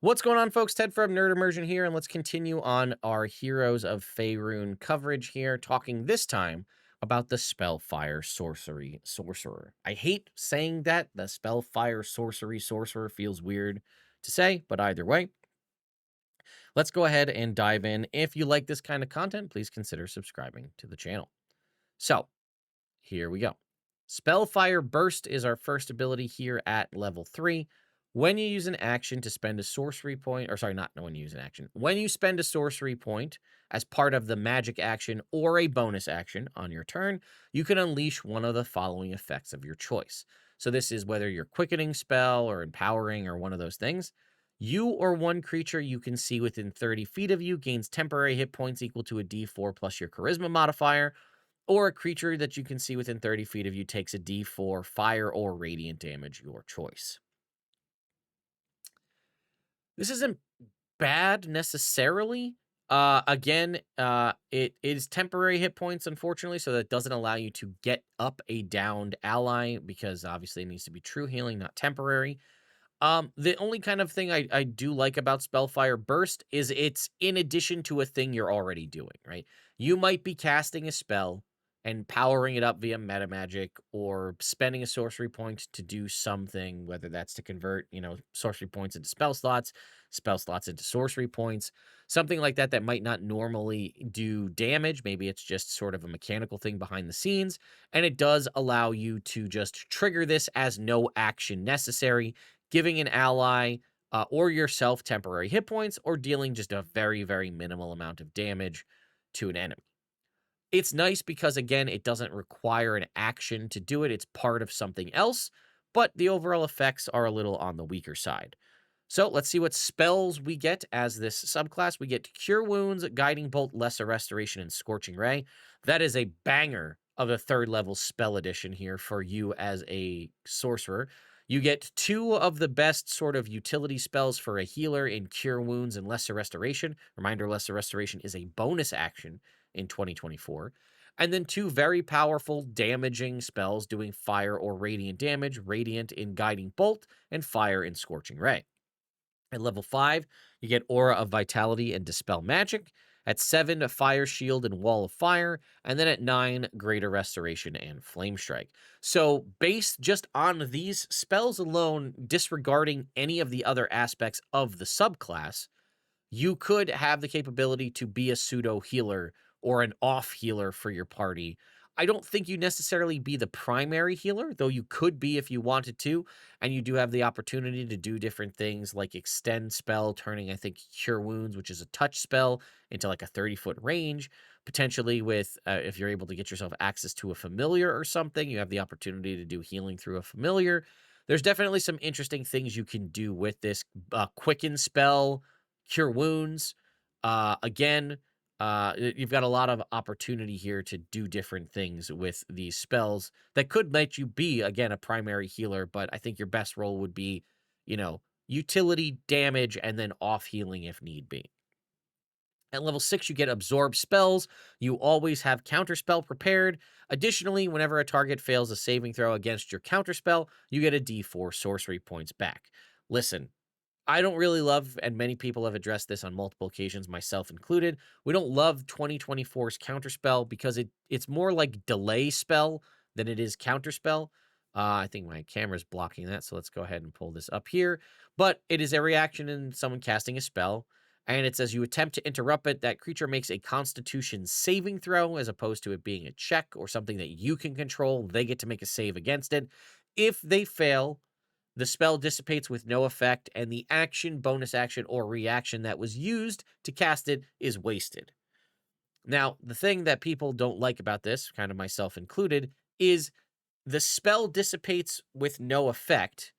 What's going on, folks? Ted from Nerd Immersion here, and let's continue on our Heroes of Faerun coverage here, talking this time about the Spellfire Sorcery Sorcerer. I hate saying that. The Spellfire Sorcery Sorcerer feels weird to say, but either way, let's go ahead and dive in. If you like this kind of content, please consider subscribing to the channel. So, here we go. Spellfire Burst is our first ability here at level 3. When you use an action to spend a sorcery point, or sorry, not when you use an action. When you spend a sorcery point as part of the magic action or a bonus action on your turn, you can unleash one of the following effects of your choice. So this is whether you're quickening spell or empowering or one of those things. You or one creature you can see within 30 feet of you gains temporary hit points equal to a d4 plus your charisma modifier, or a creature that you can see within 30 feet of you takes a d4 fire or radiant damage, your choice. This isn't bad necessarily. It is temporary hit points, unfortunately, so that doesn't allow you to get up a downed ally because obviously it needs to be true healing, not temporary. The only kind of thing I do like about Spellfire Burst is it's in addition to a thing you're already doing, right? You might be casting a spell and powering it up via meta magic or spending a sorcery point to do something, whether that's to convert, sorcery points into spell slots into sorcery points, something like that that might not normally do damage. Maybe it's just sort of a mechanical thing behind the scenes, and it does allow you to just trigger this as no action necessary, giving an ally or yourself temporary hit points or dealing just a very, very minimal amount of damage to an enemy. It's nice because, again, it doesn't require an action to do it. It's part of something else, but the overall effects are a little on the weaker side. So let's see what spells we get as this subclass. We get Cure Wounds, Guiding Bolt, Lesser Restoration, and Scorching Ray. That is a banger of a 3rd level spell edition here for you as a sorcerer. You get 2 of the best sort of utility spells for a healer in Cure Wounds and Lesser Restoration. Reminder, Lesser Restoration is a bonus action in 2024. And then 2 very powerful damaging spells doing fire or radiant damage, Radiant in Guiding Bolt and Fire in Scorching Ray. At level 5, you get Aura of Vitality and Dispel Magic. At 7, Fire Shield and Wall of Fire. And then at 9, Greater Restoration and Flame Strike. So based just on these spells alone, disregarding any of the other aspects of the subclass, you could have the capability to be a pseudo healer or an off healer for your party. I don't think you necessarily be the primary healer, though you could be if you wanted to, and you do have the opportunity to do different things like extend spell, turning, I think, Cure Wounds, which is a touch spell, into like a 30-foot range. Potentially with, if you're able to get yourself access to a familiar or something, you have the opportunity to do healing through a familiar. There's definitely some interesting things you can do with this quicken spell, Cure Wounds. Again, you've got a lot of opportunity here to do different things with these spells that could let you be, again, a primary healer, but I think your best role would be, utility, damage, and then off healing if need be. At level 6, you get Absorb Spells. You always have Counterspell prepared. Additionally, whenever a target fails a saving throw against your Counterspell, you get a d4 sorcery points back. Listen, I don't really love, and many people have addressed this on multiple occasions, myself included, we don't love 2024's Counterspell because it's more like delay spell than it is Counterspell. I think my camera's blocking that, so let's go ahead and pull this up here. But it is a reaction in someone casting a spell, and it says you attempt to interrupt it. That creature makes a Constitution saving throw as opposed to it being a check or something that you can control. They get to make a save against it. If they fail, the spell dissipates with no effect, and the action, bonus action, or reaction that was used to cast it is wasted. Now, the thing that people don't like about this, kind of myself included, is the spell dissipates with no effect,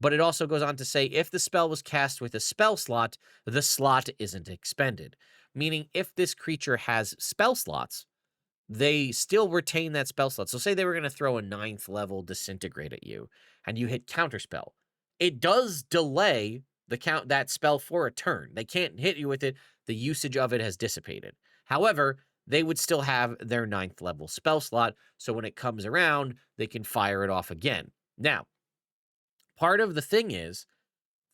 but it also goes on to say if the spell was cast with a spell slot, the slot isn't expended. Meaning, if this creature has spell slots, they still retain that spell slot. So say they were going to throw a 9th level Disintegrate at you, and you hit Counterspell. It does delay that spell for a turn. They can't hit you with it. The usage of it has dissipated. However, they would still have their 9th level spell slot, so when it comes around, they can fire it off again. Now, part of the thing is,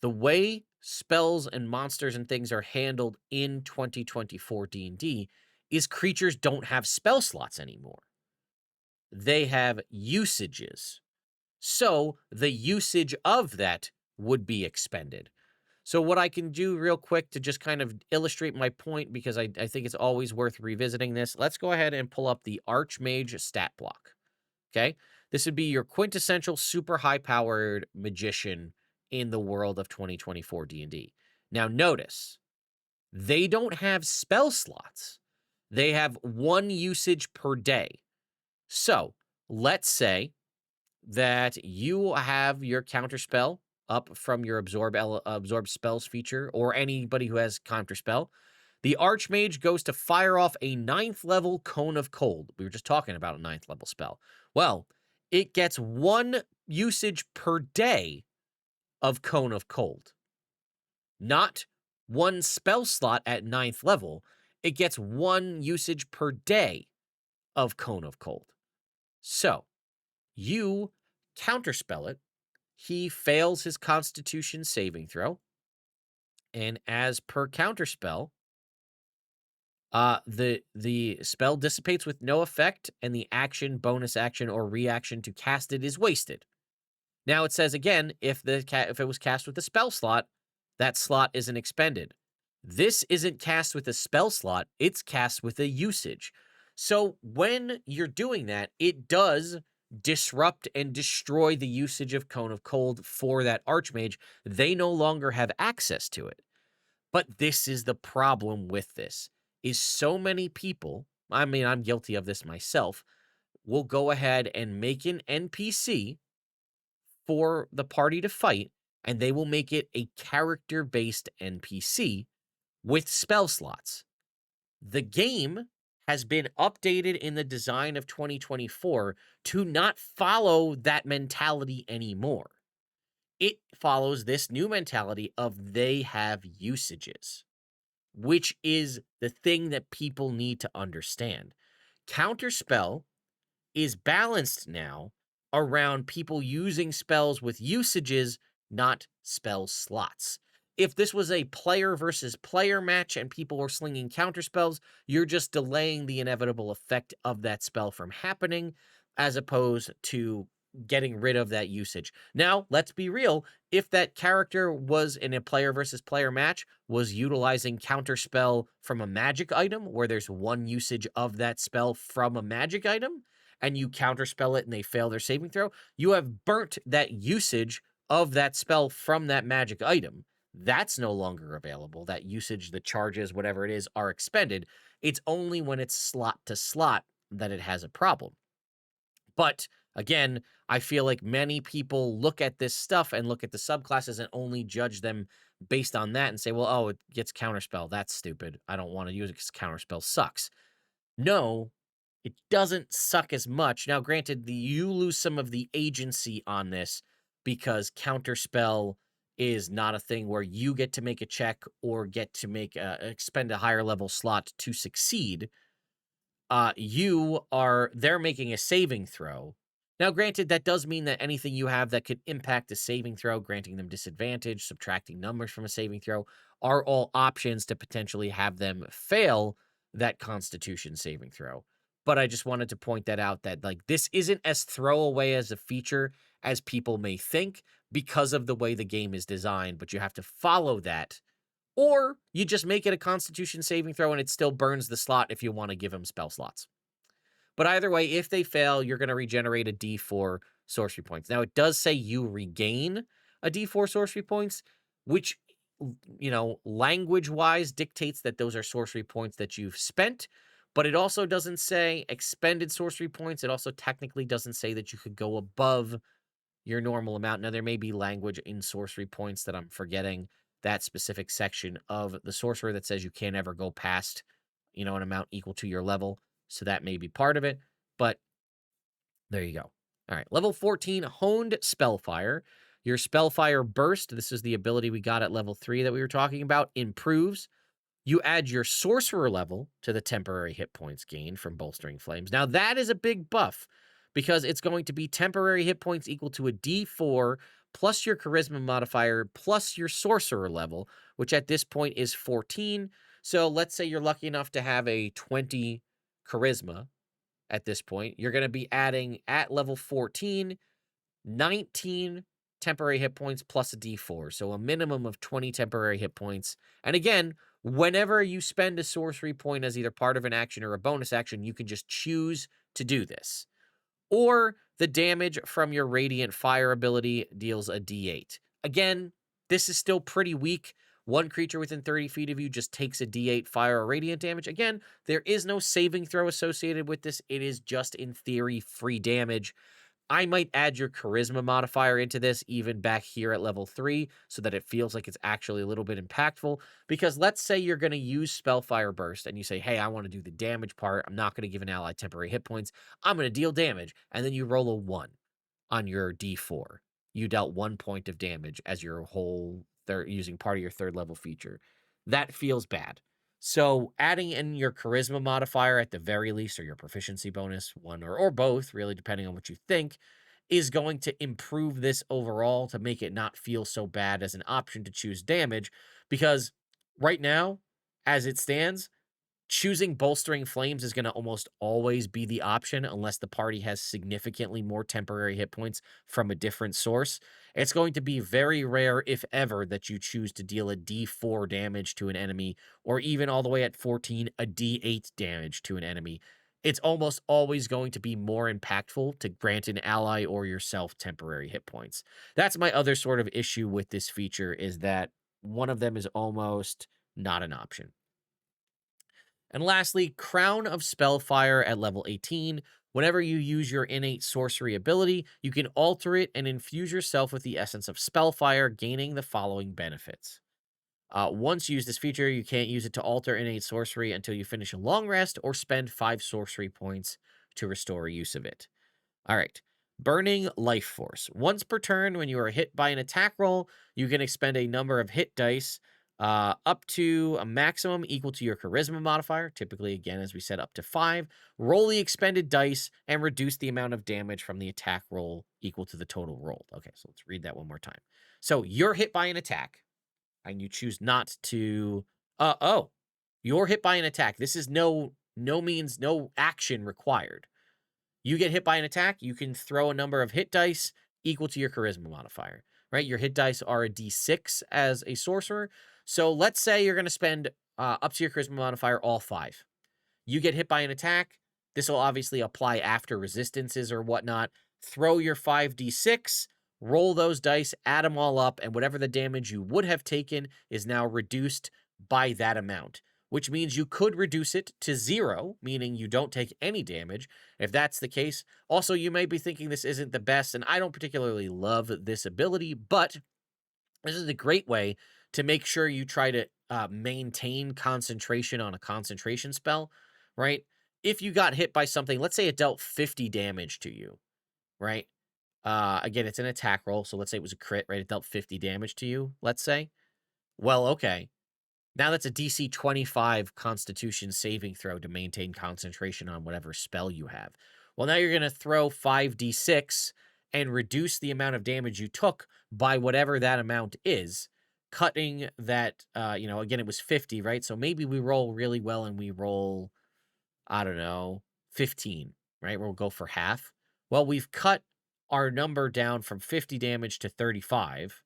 the way spells and monsters and things are handled in 2024 D&D is creatures don't have spell slots anymore. They have usages. So the usage of that would be expended. So what I can do real quick to just kind of illustrate my point, because I think it's always worth revisiting this, let's go ahead and pull up the Archmage stat block. Okay? This would be your quintessential super high-powered magician in the world of 2024 D&D. Now notice, they don't have spell slots. They have one usage per day. So let's say that you have your counterspell up from your absorb spells feature, or anybody who has counterspell. The Archmage goes to fire off a 9th level Cone of Cold. We were just talking about a 9th level spell. Well, it gets one usage per day of Cone of Cold. Not one spell slot at 9th level. It gets one usage per day of Cone of Cold. So, you counterspell it. He fails his Constitution saving throw. And as per counterspell, the spell dissipates with no effect, and the action, bonus action, or reaction to cast it is wasted. Now it says again, if it was cast with a spell slot, that slot isn't expended. This isn't cast with a spell slot, it's cast with a usage. So when you're doing that, it does disrupt and destroy the usage of Cone of Cold for that Archmage. They no longer have access to it. But this is the problem with this, is so many people, I mean, I'm guilty of this myself, will go ahead and make an NPC for the party to fight, and they will make it a character-based NPC with spell slots. The game has been updated in the design of 2024 to not follow that mentality anymore. It follows this new mentality of they have usages, which is the thing that people need to understand. Counterspell is balanced now around people using spells with usages, not spell slots. If this was a player versus player match and people were slinging counterspells, you're just delaying the inevitable effect of that spell from happening, as opposed to getting rid of that usage. Now, let's be real. If that character was in a player versus player match, was utilizing counterspell from a magic item, where there's one usage of that spell from a magic item, and you counterspell it and they fail their saving throw, you have burnt that usage of that spell from that magic item. That's no longer available. That usage, the charges, whatever it is, are expended. It's only when it's slot to slot that it has a problem. But again, I feel like many people look at this stuff and look at the subclasses and only judge them based on that and say, well, oh, it gets counterspell. That's stupid. I don't want to use it because counterspell sucks. No, it doesn't suck as much. Now, granted, you lose some of the agency on this because counterspell is not a thing where you get to make a check or get to expend a higher level slot to succeed. They're making a saving throw. Now, granted, that does mean that anything you have that could impact a saving throw, granting them disadvantage, subtracting numbers from a saving throw, are all options to potentially have them fail that Constitution saving throw. But I just wanted to point that out, that like this isn't as throwaway as a feature as people may think because of the way the game is designed, but you have to follow that, or you just make it a Constitution saving throw and it still burns the slot if you want to give them spell slots. But either way, if they fail, you're going to regenerate a D4 sorcery points. Now, it does say you regain a D4 sorcery points, which, language-wise dictates that those are sorcery points that you've spent, but it also doesn't say expended sorcery points. It also technically doesn't say that you could go above your normal amount. Now, there may be language in sorcery points that I'm forgetting, that specific section of the sorcerer that says you can't ever go past, an amount equal to your level. So that may be part of it, but there you go. All right, level 14, Honed Spellfire. Your Spellfire Burst, this is the ability we got at level 3 that we were talking about, improves. You add your Sorcerer level to the temporary hit points gained from Bolstering Flames. Now, that is a big buff because it's going to be temporary hit points equal to a D4 plus your charisma modifier, plus your sorcerer level, which at this point is 14. So let's say you're lucky enough to have a 20 charisma at this point. You're going to be adding at level 14, 19 temporary hit points plus a d4. So a minimum of 20 temporary hit points. And again, whenever you spend a sorcery point as either part of an action or a bonus action, you can just choose to do this. Or the damage from your Radiant Fire ability deals a d8. Again, this is still pretty weak. One creature within 30 feet of you just takes a d8 fire or radiant damage. Again, there is no saving throw associated with this. It is just, in theory, free damage. I might add your charisma modifier into this even back here at level 3 so that it feels like it's actually a little bit impactful. Because let's say you're going to use Spellfire Burst and you say, hey, I want to do the damage part. I'm not going to give an ally temporary hit points. I'm going to deal damage. And then you roll a 1 on your d4. You dealt 1 point of damage as your whole using part of your third level feature. That feels bad. So adding in your charisma modifier at the very least, or your proficiency bonus, one or both, really depending on what you think, is going to improve this overall to make it not feel so bad as an option to choose damage. Because right now, as it stands, choosing Bolstering Flames is going to almost always be the option unless the party has significantly more temporary hit points from a different source. It's going to be very rare, if ever, that you choose to deal a d4 damage to an enemy, or even all the way at 14, a d8 damage to an enemy. It's almost always going to be more impactful to grant an ally or yourself temporary hit points. That's my other sort of issue with this feature, is that one of them is almost not an option. And lastly, Crown of Spellfire at level 18. Whenever you use your innate sorcery ability, you can alter it and infuse yourself with the essence of Spellfire, gaining the following benefits. Once you use this feature, you can't use it to alter innate sorcery until you finish a long rest or spend 5 sorcery points to restore use of it. All right. Burning Life Force. Once per turn, when you are hit by an attack roll, you can expend a number of hit dice up to a maximum equal to your charisma modifier. Typically, again, as we said, up to 5. Roll the expended dice and reduce the amount of damage from the attack roll equal to the total rolled. Okay, so let's read that one more time. So you're hit by an attack and you choose not to. You're hit by an attack. This is no action required. You get hit by an attack, you can throw a number of hit dice equal to your charisma modifier, right? Your hit dice are a d6 as a sorcerer. So let's say you're going to spend up to your charisma modifier all 5. You get hit by an attack. This will obviously apply after resistances or whatnot. Throw your 5d6, roll those dice, add them all up, and whatever the damage you would have taken is now reduced by that amount, which means you could reduce it to 0, meaning you don't take any damage. If that's the case, also, you may be thinking this isn't the best, and I don't particularly love this ability, but this is a great way to make sure you try to maintain concentration on a concentration spell, right? If you got hit by something, let's say it dealt 50 damage to you, right? Again, it's an attack roll, so let's say it was a crit, right? It dealt 50 damage to you, let's say. Well, okay. Now that's a DC 25 Constitution saving throw to maintain concentration on whatever spell you have. Well, now you're going to throw 5d6 and reduce the amount of damage you took by whatever that amount is, cutting that, again, it was 50, right? So maybe we roll really well and we roll, I don't know, 15, right? We'll go for half. Well, we've cut our number down from 50 damage to 35.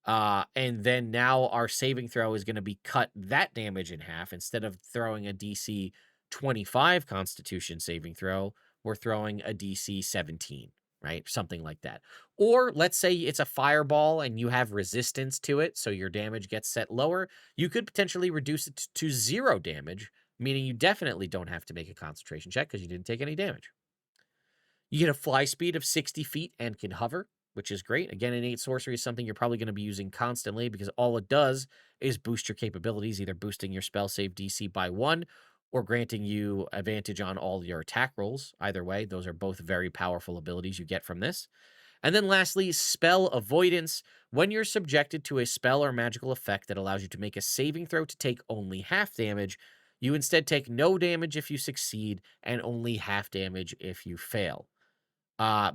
And then now our saving throw is going to be cut that damage in half. Instead of throwing a DC 25 Constitution saving throw, we're throwing a DC 17, right? Something like that. Or let's say it's a fireball and you have resistance to it, so your damage gets set lower. You could potentially reduce it to 0 damage, meaning you definitely don't have to make a concentration check because you didn't take any damage. You get a fly speed of 60 feet and can hover, which is great. Again, innate sorcery is something you're probably going to be using constantly because all it does is boost your capabilities, either boosting your spell save DC by 1 or granting you advantage on all your attack rolls. Either way, those are both very powerful abilities you get from this. And then lastly, spell avoidance. When you're subjected to a spell or magical effect that allows you to make a saving throw to take only half damage, you instead take no damage if you succeed and only half damage if you fail.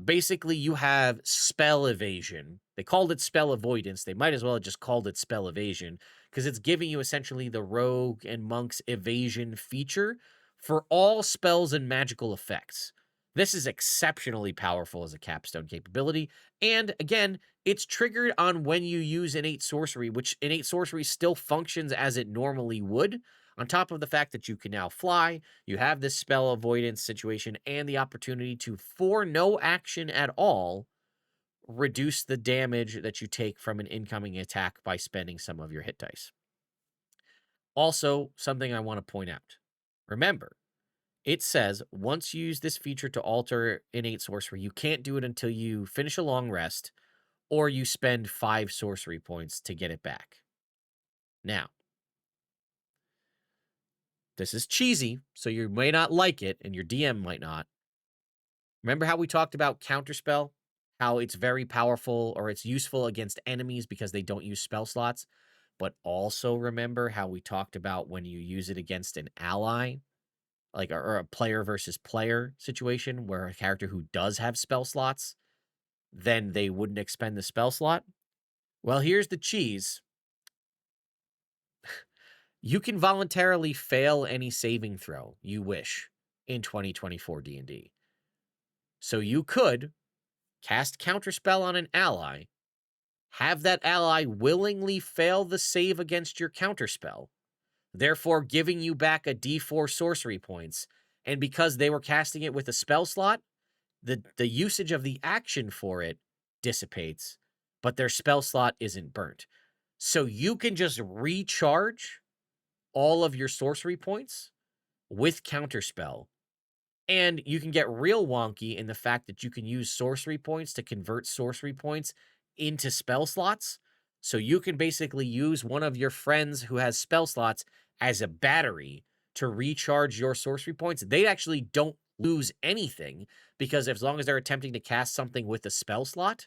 Basically, you have spell evasion They called it spell avoidance. They might as well have just called it spell evasion because it's giving you essentially the rogue and monk's evasion feature for all spells and magical effects. This is exceptionally powerful as a capstone capability. And again, it's triggered on when you use innate sorcery, which innate sorcery still functions as it normally would. On top of the fact that you can now fly, you have this spell avoidance situation and the opportunity to, for no action at all, reduce the damage that you take from an incoming attack by spending some of your hit dice. Also, something I want to point out. Remember, it says once you use this feature to alter innate sorcery, you can't do it until you finish a long rest or you spend 5 sorcery points to get it back. Now, this is cheesy, so you may not like it, and your DM might not. Remember how we talked about Counterspell? How it's very powerful or it's useful against enemies because they don't use spell slots? But also remember how we talked about when you use it against an ally, like or a player versus player situation where a character who does have spell slots, then they wouldn't expend the spell slot? Well, here's the cheese. You can voluntarily fail any saving throw you wish in 2024 D&D. So you could cast Counterspell on an ally, have that ally willingly fail the save against your Counterspell, therefore giving you back a D4 sorcery points, and because they were casting it with a spell slot, the usage of the action for it dissipates, but their spell slot isn't burnt. So you can just recharge all of your sorcery points with Counterspell. And you can get real wonky in the fact that you can use sorcery points to convert sorcery points into spell slots. So you can basically use one of your friends who has spell slots as a battery to recharge your sorcery points. They actually don't lose anything because as long as they're attempting to cast something with a spell slot,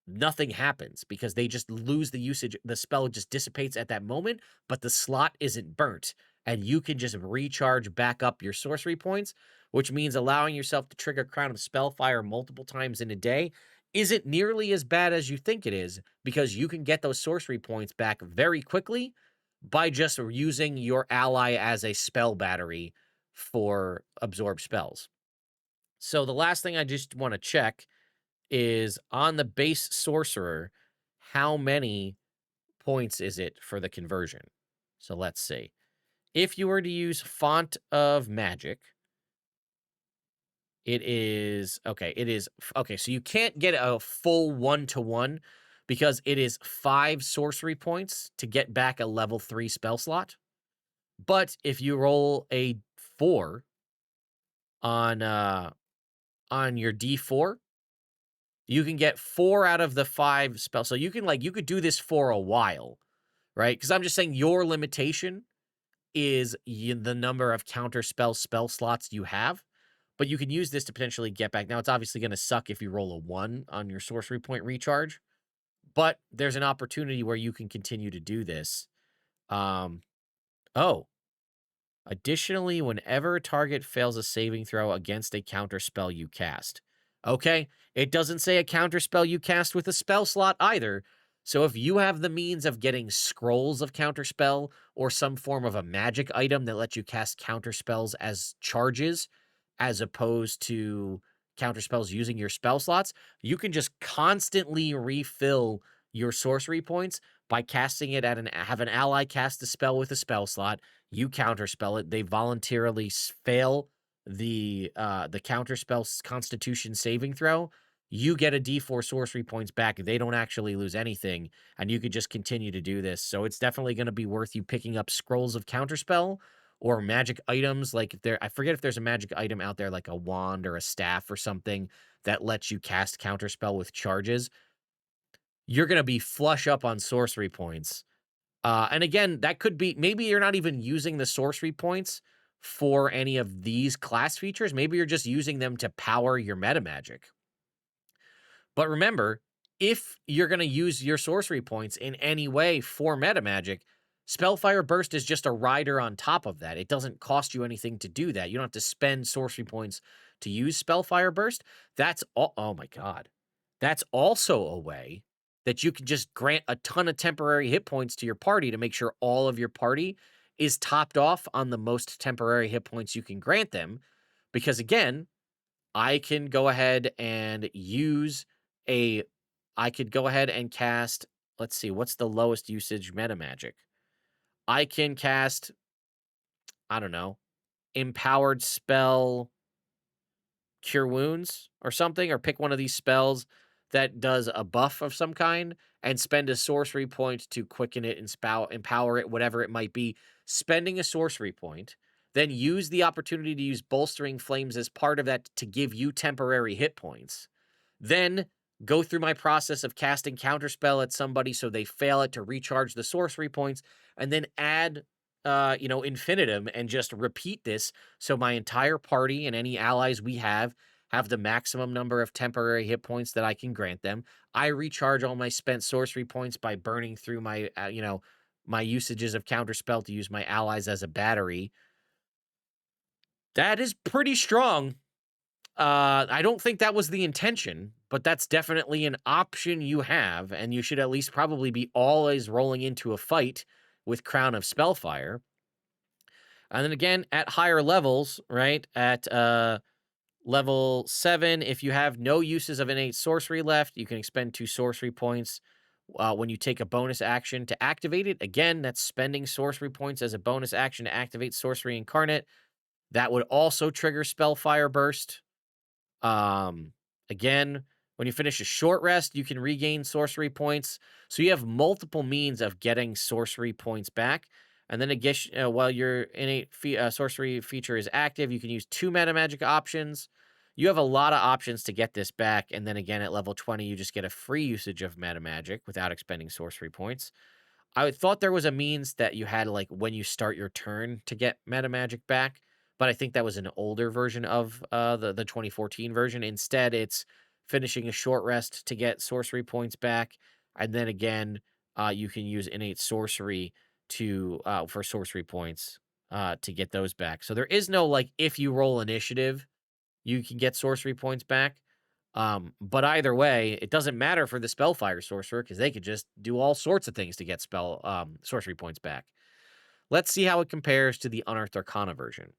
nothing happens because they just lose the usage. The spell just dissipates at that moment, but the slot isn't burnt. And you can just recharge back up your sorcery points, which means allowing yourself to trigger Crown of Spellfire multiple times in a day isn't nearly as bad as you think it is because you can get those sorcery points back very quickly by just using your ally as a spell battery for absorb spells. So the last thing I just want to check is on the base sorcerer, how many points is it for the conversion? So let's see. If you were to use Font of Magic, it is okay. It is okay. So you can't get a full 1-to-1 because it is 5 sorcery points to get back a level 3 spell slot. But if you roll a 4 on your D4, you can get 4 out of the 5 spells. So you could do this for a while, right? Because I'm just saying your limitation is the number of counterspell spell slots you have, but you can use this to potentially get back. Now, it's obviously going to suck if you roll a 1 on your sorcery point recharge, but there's an opportunity where you can continue to do this. Oh, additionally, whenever a target fails a saving throw against a counterspell you cast. Okay, it doesn't say a counterspell you cast with a spell slot either. So if you have the means of getting scrolls of counterspell or some form of a magic item that lets you cast counterspells as charges, as opposed to counterspells using your spell slots, you can just constantly refill your sorcery points by casting it at have an ally cast a spell with a spell slot. You counterspell it. They voluntarily fail the counterspell Constitution saving throw. You get a D4 sorcery points back. They don't actually lose anything, and you could just continue to do this. So it's definitely going to be worth you picking up scrolls of counterspell or magic items. Like I forget if there's a magic item out there like a wand or a staff or something that lets you cast counterspell with charges. You're going to be flush up on sorcery points. And again, that could be, maybe you're not even using the sorcery points for any of these class features. Maybe you're just using them to power your meta magic. But remember, if you're going to use your sorcery points in any way for meta magic, Spellfire Burst is just a rider on top of that. It doesn't cost you anything to do that. You don't have to spend sorcery points to use Spellfire Burst. That's all. Oh my God. That's also a way that you can just grant a ton of temporary hit points to your party to make sure all of your party is topped off on the most temporary hit points you can grant them. Because again, I can go ahead and use a I could go ahead and cast, let's see, what's the lowest usage meta magic? I can cast, I don't know, empowered spell cure wounds or something, or pick one of these spells that does a buff of some kind and spend a sorcery point to quicken it and empower it, whatever it might be. Spending a sorcery point, then use the opportunity to use bolstering flames as part of that to give you temporary hit points. Then go through my process of casting counterspell at somebody so they fail it to recharge the sorcery points, and then add infinitum and just repeat this so my entire party and any allies we have the maximum number of temporary hit points that I can grant them. I recharge all my spent sorcery points by burning through my my usages of counterspell to use my allies as a battery. That is pretty strong. I don't think that was the intention, but that's definitely an option you have, and you should at least probably be always rolling into a fight with Crown of Spellfire. And then again, at higher levels, right? At level 7, if you have no uses of innate sorcery left, you can expend 2 sorcery points when you take a bonus action to activate it. Again, that's spending sorcery points as a bonus action to activate Sorcery Incarnate. That would also trigger Spellfire Burst. Um, Again, when you finish a short rest, you can regain sorcery points. So you have multiple means of getting sorcery points back. And then again, while your innate sorcery feature is active, you can use 2 meta magic options. You have a lot of options to get this back. And then again, at level 20, you just get a free usage of meta magic without expending sorcery points. I thought there was a means that you had, like, when you start your turn to get meta magic back, but I think that was an older version of the 2014 version. Instead, it's finishing a short rest to get sorcery points back, and then again, you can use innate sorcery to for sorcery points to get those back. So there is no, like, if you roll initiative, you can get sorcery points back. But either way, it doesn't matter for the Spellfire Sorcerer because they could just do all sorts of things to get sorcery points back. Let's see how it compares to the Unearthed Arcana version.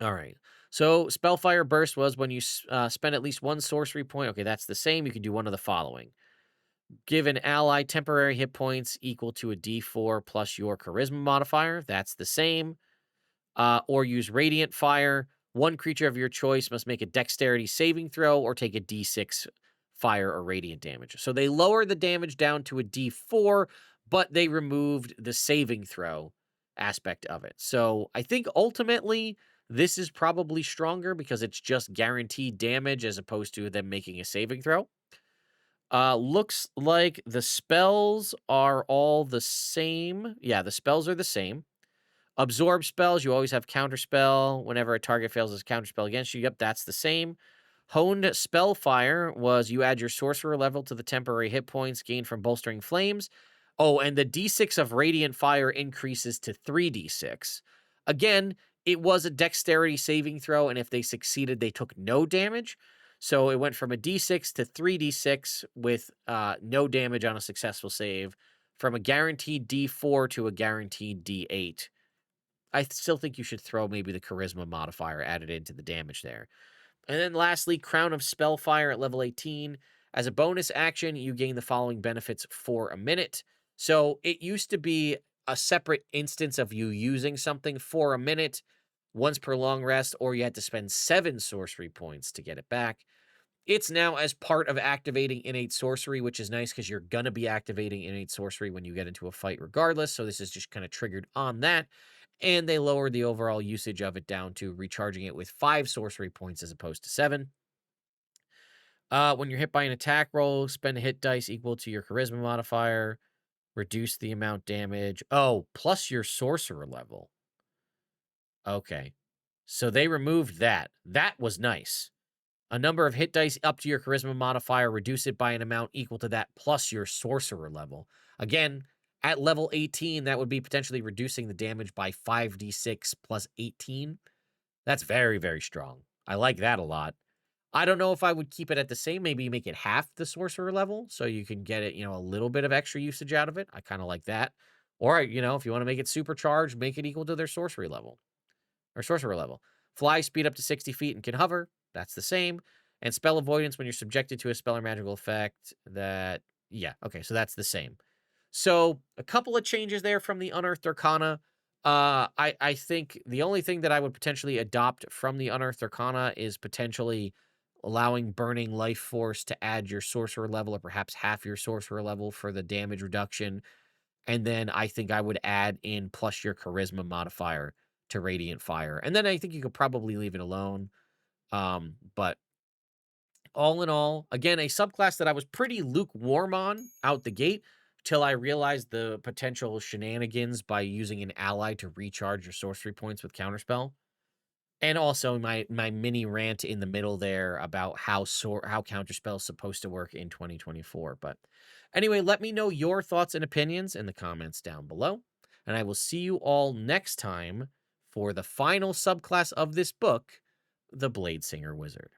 All right. So Spellfire Burst was when you spend at least 1 sorcery point. Okay, that's the same. You can do one of the following. Give an ally temporary hit points equal to a d4 plus your charisma modifier. That's the same. Or use Radiant Fire. One creature of your choice must make a dexterity saving throw or take a d6 fire or radiant damage. So they lowered the damage down to a d4, but they removed the saving throw aspect of it. So I think ultimately this is probably stronger because it's just guaranteed damage as opposed to them making a saving throw. Looks like the spells are all the same. Yeah, the spells are the same. Absorb spells, you always have counterspell. Whenever a target fails as counterspell against you, yep, that's the same. Honed Spellfire was you add your sorcerer level to the temporary hit points gained from bolstering flames. Oh, and the d6 of Radiant Fire increases to 3d6. Again, it was a dexterity saving throw, and if they succeeded, they took no damage. So it went from a d6 to 3d6 with no damage on a successful save, from a guaranteed d4 to a guaranteed d8. I still think you should throw maybe the charisma modifier added into the damage there. And then lastly, Crown of Spellfire at level 18. As a bonus action, you gain the following benefits for a minute. So it used to be a separate instance of you using something for a minute, once per long rest, or you had to spend 7 sorcery points to get it back. It's now as part of activating innate sorcery, which is nice because you're going to be activating innate sorcery when you get into a fight regardless. So this is just kind of triggered on that. And they lowered the overall usage of it down to recharging it with 5 sorcery points as opposed to 7. When you're hit by an attack roll, spend a hit dice equal to your charisma modifier. Reduce the amount damage. Oh, plus your sorcerer level. Okay. So they removed that. That was nice. A number of hit dice up to your charisma modifier, reduce it by an amount equal to that plus your sorcerer level. Again, at level 18, that would be potentially reducing the damage by 5d6 plus 18. That's very, very strong. I like that a lot. I don't know if I would keep it at the same, maybe make it half the sorcerer level so you can get it, a little bit of extra usage out of it. I kind of like that. Or, if you want to make it supercharged, make it equal to their sorcery level or sorcerer level. Fly speed up to 60 feet and can hover. That's the same. And spell avoidance when you're subjected to a spell or magical effect that, yeah, okay, so that's the same. So a couple of changes there from the Unearthed Arcana. I think the only thing that I would potentially adopt from the Unearthed Arcana is potentially allowing Burning Life Force to add your sorcerer level or perhaps half your sorcerer level for the damage reduction. And then I think I would add in plus your charisma modifier to Radiant Fire. And then I think you could probably leave it alone. But all in all, again, a subclass that I was pretty lukewarm on out the gate till I realized the potential shenanigans by using an ally to recharge your sorcery points with counterspell. And also my mini rant in the middle there about how counterspell is supposed to work in 2024. But anyway, let me know your thoughts and opinions in the comments down below. And I will see you all next time for the final subclass of this book, the Blade Singer Wizard.